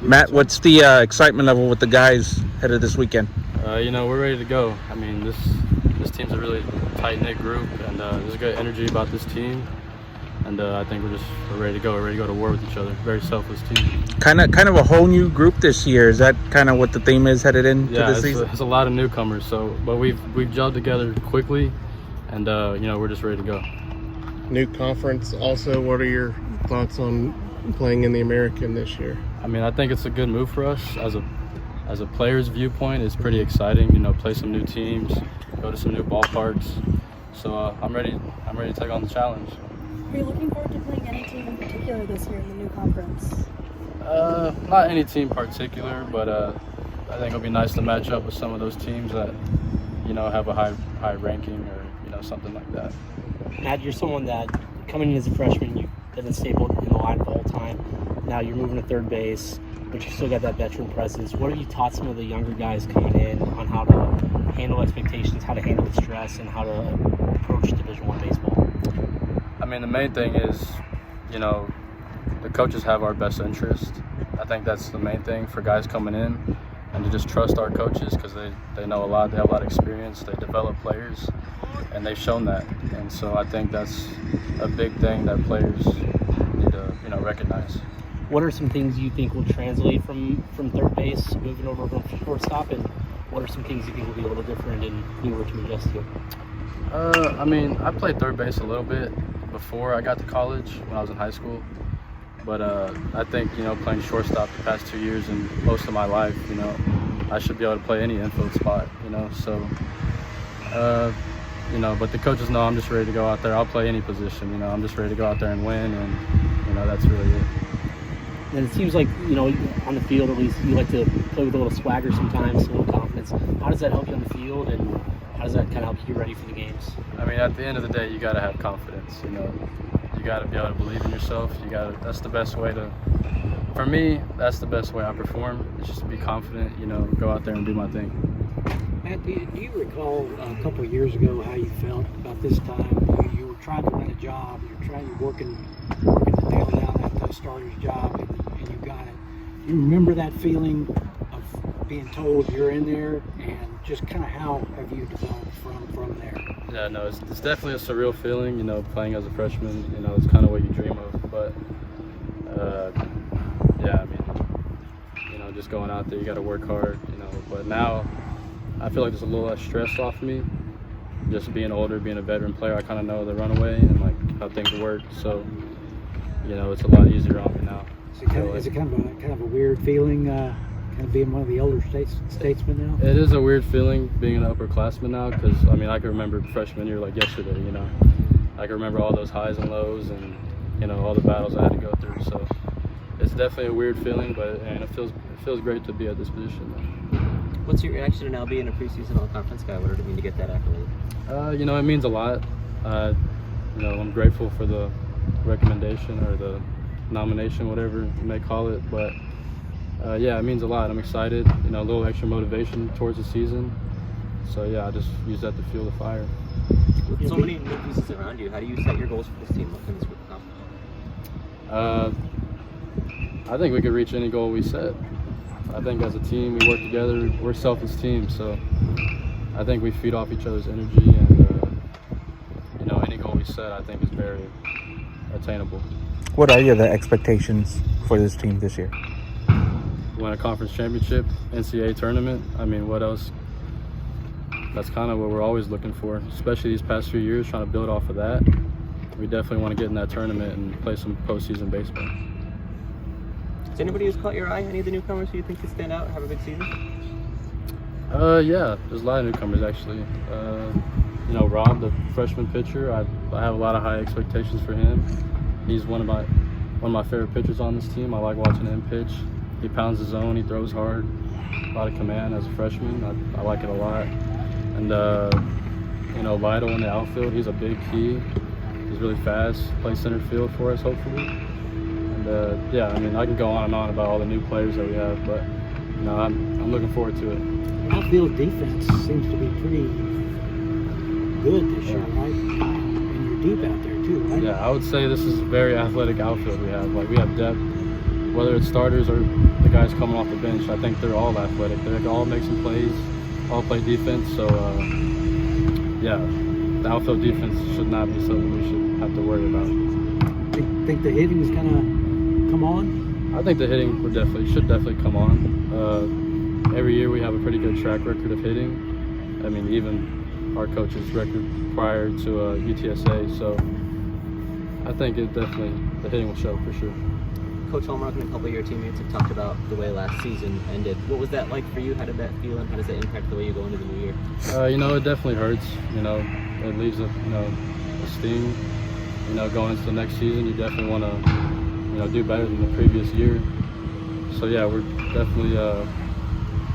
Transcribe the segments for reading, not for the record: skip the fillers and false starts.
Matt, what's the excitement level with the guys headed this weekend? We're ready to go. I mean, this team's a really tight-knit group, and there's a good energy about this team. And I think we're ready to go. We're ready to go to war with each other. Very selfless team. Kind of a whole new group this year. Is that kind of what the theme is headed into this season? Yeah, it's a lot of newcomers. But we've gelled together quickly, and we're just ready to go. New conference. Also, what are your thoughts on playing in the American this year? I mean, I think it's a good move for us as a player's viewpoint. It's pretty exciting. Play some new teams, go to some new ballparks. So I'm ready. I'm ready to take on the challenge. Are you looking forward to playing any team in particular this year in the new conference? Not any team in particular, but I think it'll be nice to match up with some of those teams that have a high ranking or something like that. Matt, you're someone that coming in as a freshman, you've been a staple in the line the whole time. Now you're moving to third base, but you still got that veteran presence. What have you taught some of the younger guys coming in on how to handle expectations, how to handle the stress, and how to approach Division I baseball? I mean, the main thing is, the coaches have our best interest. I think that's the main thing for guys coming in, and to just trust our coaches because they know a lot. They have a lot of experience. They develop players, and they've shown that. And so I think that's a big thing that players need to, recognize. What are some things you think will translate from third base, moving over from shortstop, and what are some things you think will be a little different and newer to adjust to? I mean, I played third base a little bit before I got to college when I was in high school. But I think, playing shortstop the past 2 years and most of my life, I should be able to play any infield spot, So, but the coaches know I'm just ready to go out there. I'll play any position, I'm just ready to go out there and win, and, that's really it. And it seems like, on the field at least, you like to play with a little swagger sometimes, a little confidence. How does that help you on the field, and how does that kind of help you ready for the games? I mean, at the end of the day, you got to have confidence, You got to be able to believe in yourself. That's the best way for me, that's the best way I perform. It's just to be confident, go out there and do my thing. Matt, do you recall a couple of years ago how you felt about this time? You were trying to win a job. You're working the nail down that starter's job, and you got it. Do you remember that feeling of being told you're in there, and just kind of how have you developed from there? Yeah, no, it's definitely a surreal feeling, playing as a freshman. It's kind of what you dream of. But, yeah, I mean, just going out there, you got to work hard, But now I feel like there's a little less stress off me. Just being older, being a veteran player, I kind of know the runaway and, how things work. So, it's a lot easier on me now. Is it kind of a weird feeling, kind of being one of the older statesmen now? It is a weird feeling being an upperclassman now because, I mean, I can remember freshman year like yesterday, I can remember all those highs and lows and, all the battles I had to go through. So it's definitely a weird feeling, but it feels great to be at this position. What's your reaction to now being a preseason all-conference guy? What did it mean to get that accolade? It means a lot. I'm grateful for the recommendation or the nomination, whatever you may call it, but yeah, it means a lot. I'm excited, a little extra motivation towards the season. So yeah, I just use that to fuel the fire. With so many new pieces around you, how do you set your goals for this team in this competition? I think we could reach any goal we set. I think as a team, we work together. We're a selfless team, so I think we feed off each other's energy, and any goal we set, I think, is very attainable. What are the expectations for this team this year? Win a conference championship, NCAA tournament. I mean, what else? That's kind of what we're always looking for, especially these past few years, trying to build off of that. We definitely want to get in that tournament and play some postseason baseball. Is anybody who's caught your eye? Any of the newcomers who you think could stand out and have a big season? Yeah, there's a lot of newcomers actually. Rob, the freshman pitcher, I have a lot of high expectations for him. He's one of my favorite pitchers on this team. I like watching him pitch. He pounds the zone, he throws hard, a lot of command as a freshman. I like it a lot. And Vital in the outfield, he's a big key. He's really fast, plays center field for us hopefully. And yeah, I mean, I can go on and on about all the new players that we have, but I'm looking forward to it. Outfield defense seems to be pretty good this year, right? And you're deep out there too, right? Yeah, I would say this is a very athletic outfield we have. We have depth. whether it's starters or the guys coming off the bench, I think they're all athletic. They all make some plays, all play defense. So, yeah, the outfield defense should not be something we should have to worry about. Think the hitting is going to come on? I think the hitting should definitely come on. Every year we have a pretty good track record of hitting. I mean, even our coach's record prior to UTSA. So I think the hitting will show for sure. Coach Hallmark and a couple of your teammates have talked about the way last season ended. What was that like for you? How did that feel, and how does that impact the way you go into the new year? It definitely hurts. It leaves a sting. Going into the next season, you definitely want to, do better than the previous year. So yeah, we're definitely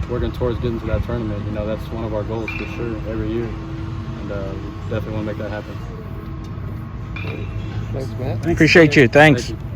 working towards getting to that tournament. That's one of our goals for sure every year, and we definitely want to make that happen. Thanks, Matt. Appreciate you. Thanks. Thank you.